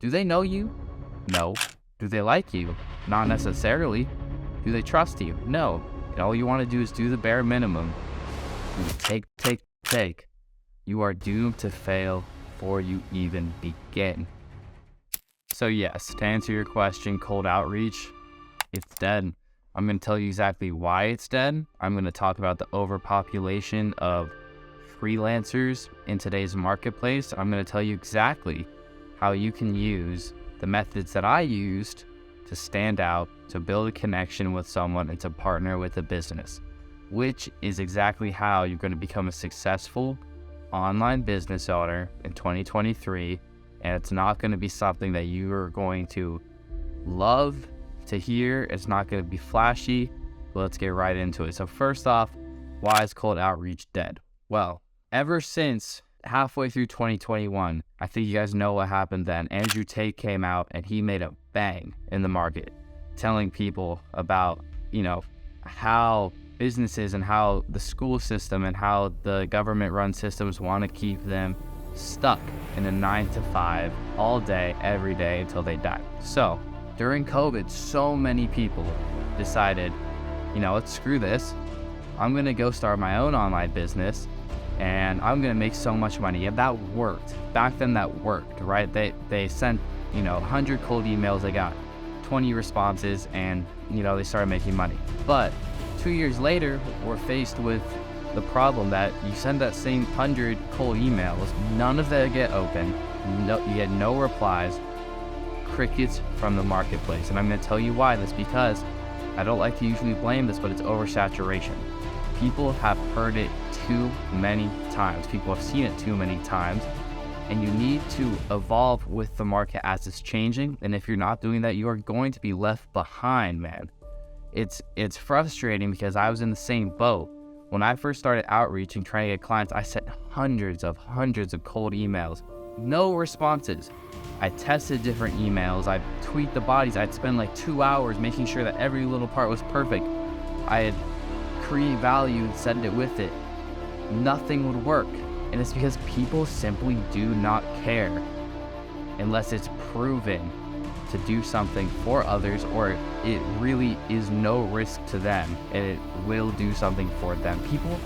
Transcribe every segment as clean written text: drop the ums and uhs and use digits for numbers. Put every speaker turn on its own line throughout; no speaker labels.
Do they know you? No. Do they like you? Not necessarily. Do they trust you? No. And all you want to do is do the bare minimum. And take. You are doomed to fail before you even begin. So yes, to answer your question, cold outreach, it's dead. I'm going to tell you exactly why it's dead. I'm going to talk about the overpopulation of freelancers in today's marketplace. I'm going to tell you exactly how you can use the methods that I used to stand out, to build a connection with someone, and to partner with a business, which is exactly how you're going to become a successful online business owner in 2023. And it's not going to be something that you are going to love to hear. It's not going to be flashy, but let's get right into it. So first off, why is cold outreach dead? Well, ever since halfway through 2021, I think you guys know what happened then. Andrew Tate came out and he made a bang in the market, telling people about, how businesses and how the school system and how the government run systems want to keep them stuck in a 9-to-5 all day, every day until they die. So during COVID, so many people decided, let's screw this. I'm going to go start my own online business and I'm going to make so much money. Yeah, that worked. Back then that worked, right? They sent, 100 cold emails. They got 20 responses and, they started making money. But 2 years later, we're faced with the problem that you send that same 100 cold emails, none of them get open, you get no replies, crickets from the marketplace. And I'm going to tell you why. That's because I don't like to usually blame this, but it's oversaturation. People have heard it too many times. People have seen it too many times. And you need to evolve with the market as it's changing. And if you're not doing that, you are going to be left behind, man. It's frustrating because I was in the same boat. When I first started outreach and trying to get clients, I sent hundreds of cold emails, no responses. I tested different emails. I tweaked the bodies. I'd spend like 2 hours making sure that every little part was perfect. I'd create value and send it with it. Nothing would work. And it's because people simply do not care unless it's proven to do something for others, or it really is no risk to them and it will do something for them. People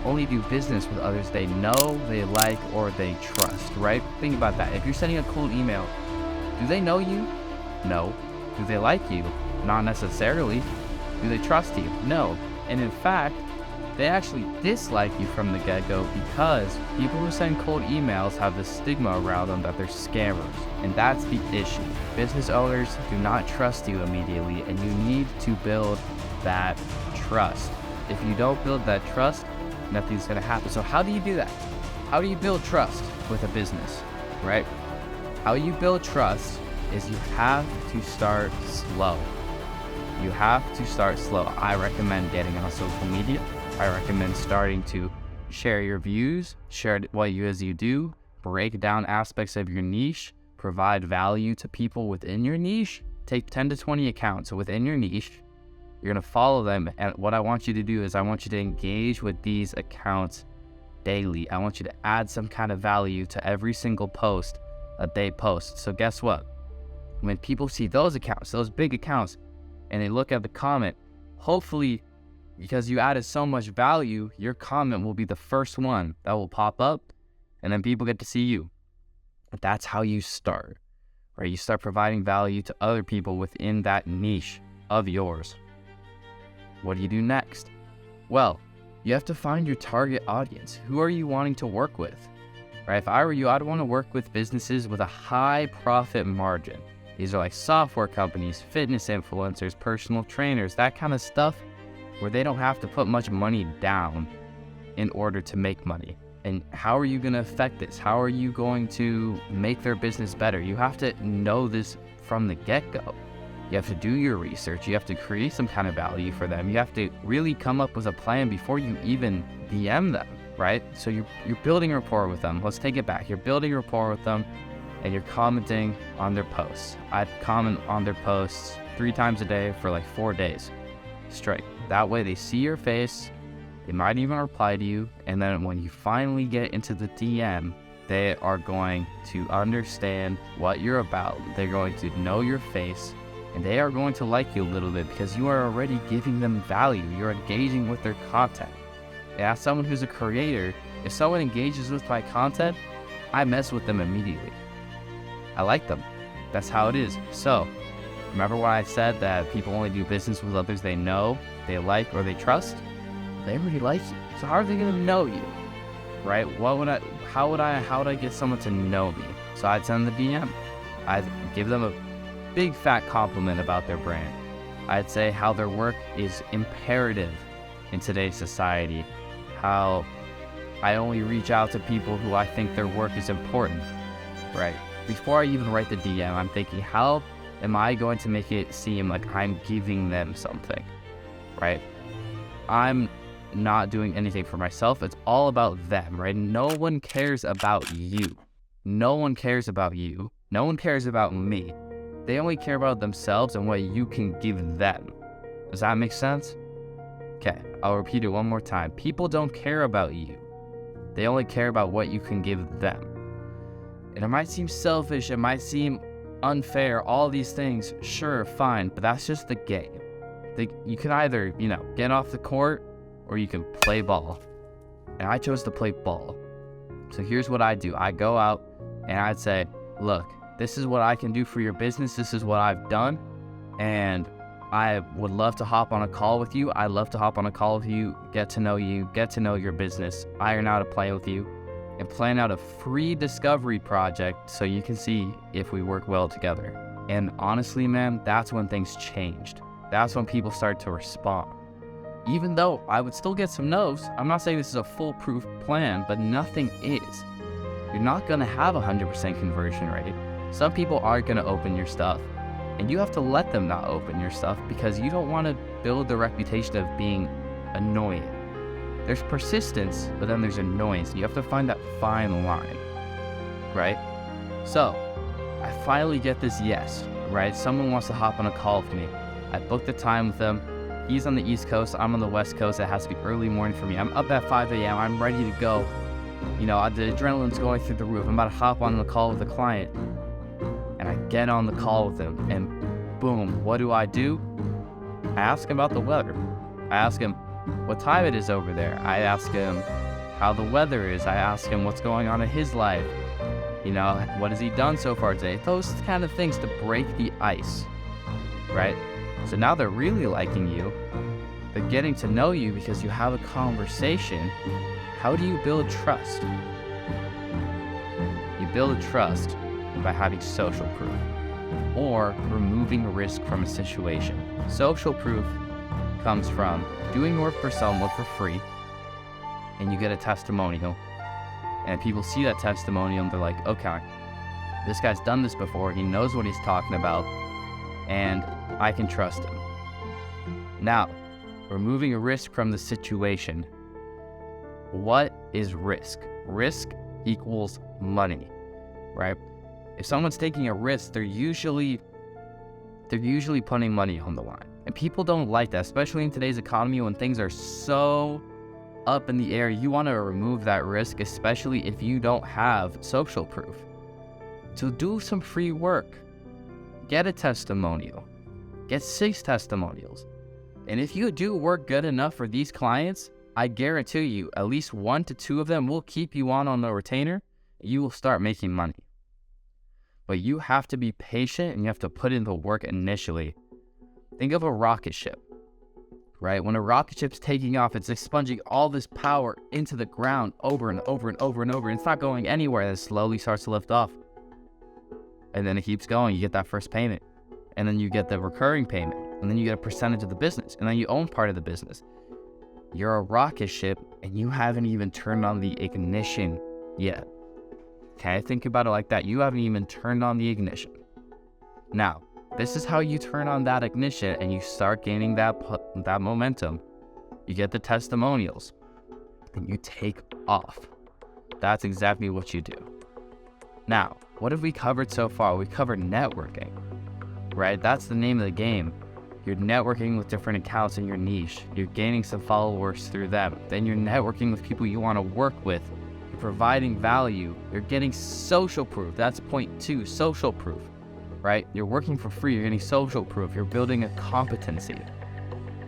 only do business with others they know, they like, or they trust, right? Think about that. If you're sending a cold email, do they know you? No. Do they like you? Not necessarily. Do they trust you? No. And in fact, they actually dislike you from the get-go because people who send cold emails have this stigma around them that they're scammers. And that's the issue. Business owners do not trust you immediately, and you need to build that trust. If you don't build that trust, nothing's going to happen. So how do you do that? How do you build trust with a business, right? How you build trust is you have to start slow. You have to start slow. I recommend getting on social media. I recommend starting to share your views, share what you do, break down aspects of your niche, provide value to people within your niche. Take 10 to 20 accounts within your niche. You're going to follow them. And what I want you to do is I want you to engage with these accounts daily. I want you to add some kind of value to every single post that they post. So guess what? When people see those accounts, those big accounts, and they look at the comment, hopefully, because you added so much value, your comment will be the first one that will pop up, and then people get to see you. But that's how you start, right? You start providing value to other people within that niche of yours. What do you do next? Well, you have to find your target audience. Who are you wanting to work with, right? If I were you, I'd want to work with businesses with a high profit margin. These are like software companies, fitness influencers, personal trainers, that kind of stuff, where they don't have to put much money down in order to make money. And how are you going to affect this? How are you going to make their business better? You have to know this from the get-go. You have to do your research. You have to create some kind of value for them. You have to really come up with a plan before you even DM them, right? So you're building rapport with them. Let's take it back. You're building rapport with them and you're commenting on their posts. I'd comment on their posts 3 times a day for like 4 days straight. That way they see your face, they might even reply to you, and then when you finally get into the DM, They are going to understand what you're about. They're going to know your face, and they are going to like you a little bit because you are already giving them value. You're engaging with their content. As someone who's a creator, if someone engages with my content, I mess with them immediately. I like them. That's how it is. So, remember what I said, that people only do business with others they know, they like, or they trust? They already like you. So how are they going to know you? Right? How would I get someone to know me? So I'd send the DM. I'd give them a big fat compliment about their brand. I'd say how their work is imperative in today's society. How I only reach out to people who I think their work is important, right? Before I even write the DM, I'm thinking, how am I going to make it seem like I'm giving them something, right? I'm not doing anything for myself. It's all about them, right? No one cares about you. No one cares about you. No one cares about me. They only care about themselves and what you can give them. Does that make sense? Okay, I'll repeat it one more time. People don't care about you. They only care about what you can give them. And it might seem selfish, it might seem unfair, all these things, sure, fine, but that's just the game. You can either, get off the court, or you can play ball. And I chose to play ball. So here's what I do. I go out and I'd say, look, this is what I can do for your business. This is what I've done. And I would love to hop on a call with you. I'd love to hop on a call with you, get to know you, get to know your business, iron out a plan with you, and plan out a free discovery project so you can see if we work well together. And honestly, man, that's when things changed. That's when people start to respond. Even though I would still get some no's, I'm not saying this is a foolproof plan, but nothing is. You're not gonna have 100% conversion rate. Some people aren't gonna open your stuff, and you have to let them not open your stuff because you don't wanna build the reputation of being annoying. There's persistence, but then there's annoyance. You have to find that fine line, right? So, I finally get this yes, right? Someone wants to hop on a call with me. I booked the time with them. He's on the East Coast, I'm on the West Coast. It has to be early morning for me. I'm up at 5 a.m. I'm ready to go. The adrenaline's going through the roof. I'm about to hop on the call with the client. And I get on the call with him, and boom, what do? I ask him about the weather. I ask him what time it is over there. I ask him how the weather is. I ask him what's going on in his life. What has he done so far today? Those kind of things to break the ice, right? So now they're really liking you. They're getting to know you because you have a conversation. How do you build trust? You build trust by having social proof or removing risk from a situation. Social proof comes from doing work for someone for free and you get a testimonial. And people see that testimonial and they're like, okay, this guy's done this before. He knows what he's talking about and I can trust him. Now, removing a risk from the situation. What is risk? Risk equals money, right? If someone's taking a risk, they're usually putting money on the line. And people don't like that, especially in today's economy when things are so up in the air. You want to remove that risk, especially if you don't have social proof. So do some free work. Get a testimonial. Get 6 testimonials. And if you do work good enough for these clients, I guarantee you at least 1 to 2 of them will keep you on the retainer. You will start making money. But you have to be patient and you have to put in the work initially. Think of a rocket ship, right? When a rocket ship's taking off, it's expunging all this power into the ground over and over and over and over. And it's not going anywhere. It slowly starts to lift off. And then it keeps going. You get that first payment. And then you get the recurring payment. And then you get a percentage of the business. And then you own part of the business. You're a rocket ship and you haven't even turned on the ignition yet. Okay, think about it like that. You haven't even turned on the ignition. Now, this is how you turn on that ignition and you start gaining that momentum. You get the testimonials and you take off. That's exactly what you do. Now, what have we covered so far? We covered networking, right? That's the name of the game. You're networking with different accounts in your niche. You're gaining some followers through them. Then you're networking with people you want to work with, you're providing value, you're getting social proof. That's point 2, social proof, right? You're working for free, you're getting social proof, you're building a competency.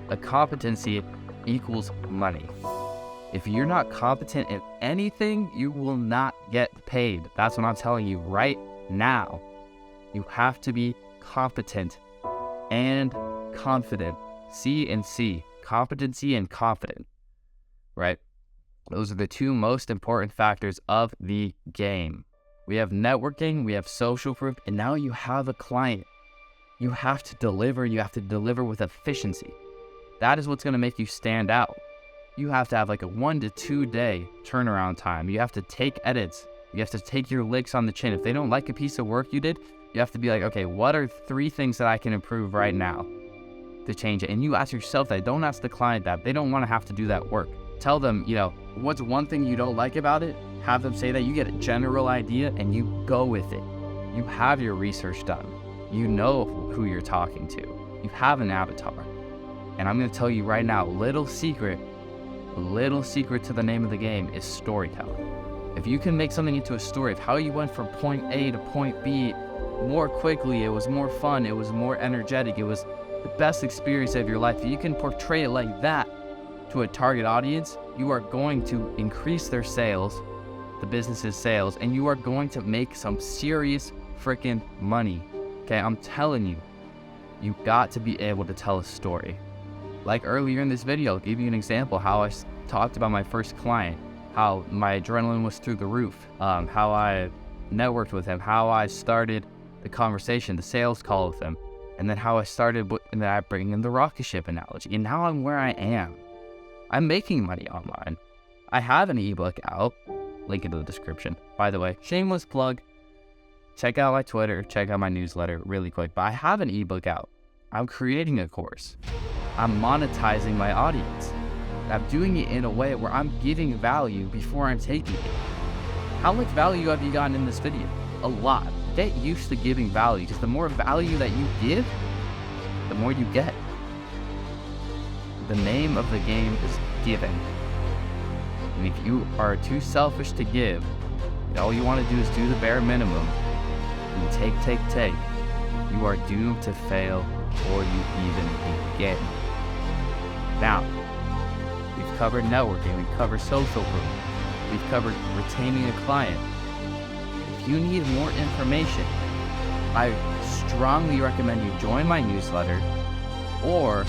A competency equals money. If you're not competent in anything, you will not get paid. That's what I'm telling you right now. You have to be competent and confident. C and C, competency and confident, right? Those are the 2 most important factors of the game. We have networking, we have social proof, and now you have a client. You have to deliver with efficiency. That is what's going to make you stand out. You have to have like a 1 to 2 day turnaround time. You have to take edits. You have to take your licks on the chin. If they don't like a piece of work you did, you have to be like, okay, what are 3 things that I can improve right now to change it? And you ask yourself that. Don't ask the client that. They don't want to have to do that work. Tell them, what's one thing you don't like about it? Have them say that. You get a general idea and you go with it. You have your research done. You know who you're talking to. You have an avatar. And I'm going to tell you right now, little secret to the name of the game is storytelling. If you can make something into a story of how you went from point A to point B more quickly, it was more fun, it was more energetic, it was the best experience of your life. If you can portray it like that to a target audience, you are going to increase their sales, the business's sales, and you are going to make some serious freaking money. Okay, I'm telling you, you've got to be able to tell a story. Like earlier in this video, I'll give you an example how I talked about my first client, how my adrenaline was through the roof, how I networked with him, how I started the conversation, the sales call with him, and then how I started, and then I bring in the rocket ship analogy. And now I'm where I am. I'm making money online. I have an ebook out, link in the description. By the way, shameless plug, check out my Twitter, check out my newsletter really quick, but I have an ebook out. I'm creating a course. I'm monetizing my audience. I'm doing it in a way where I'm giving value before I'm taking it. How much value have you gotten in this video? A lot. Get used to giving value, because the more value that you give, the more you get. The name of the game is giving. And if you are too selfish to give, and all you want to do is do the bare minimum, and take, you are doomed to fail before you even begin. Now, we've covered networking, we've covered social proof, we've covered retaining a client. If you need more information, I strongly recommend you join my newsletter or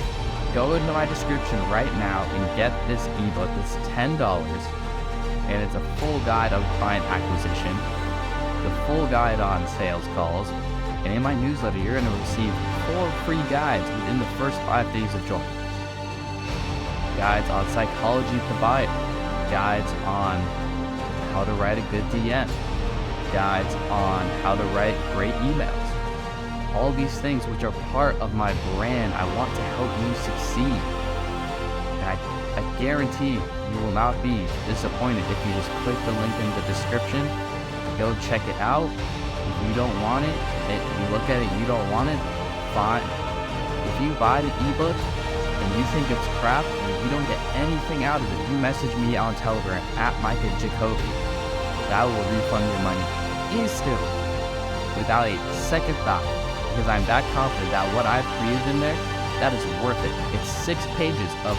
go into my description right now and get this ebook. It's $10 and it's a full guide on client acquisition, the full guide on sales calls, and in my newsletter you're going to receive 4 free guides within the first 5 days of joining. Guides on psychology to buy it, guides on how to write a good DM, guides on how to write great emails. All these things which are part of my brand. I want to help you succeed. And I guarantee you will not be disappointed if you just click the link in the description, go check it out. If you don't want it, you look at it, you don't want it, fine. If you buy the ebook and you think it's crap and you don't get anything out of it, you message me on Telegram at Micah Jacoby. That will refund your money instantly without a second thought, because I'm that confident that what I've created in there, that is worth it. It's 6 pages of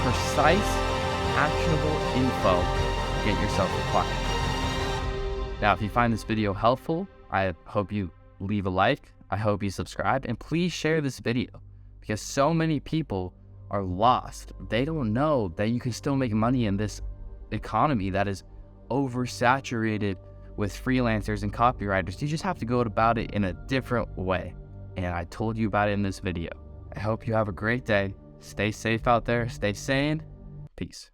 precise, actionable info to get yourself a client. Now, if you find this video helpful, I hope you leave a like, I hope you subscribe, and please share this video, because so many people are lost. They don't know that you can still make money in this economy that is oversaturated with freelancers and copywriters. You just have to go about it in a different way. And I told you about it in this video. I hope you have a great day. Stay safe out there. Stay sane. Peace.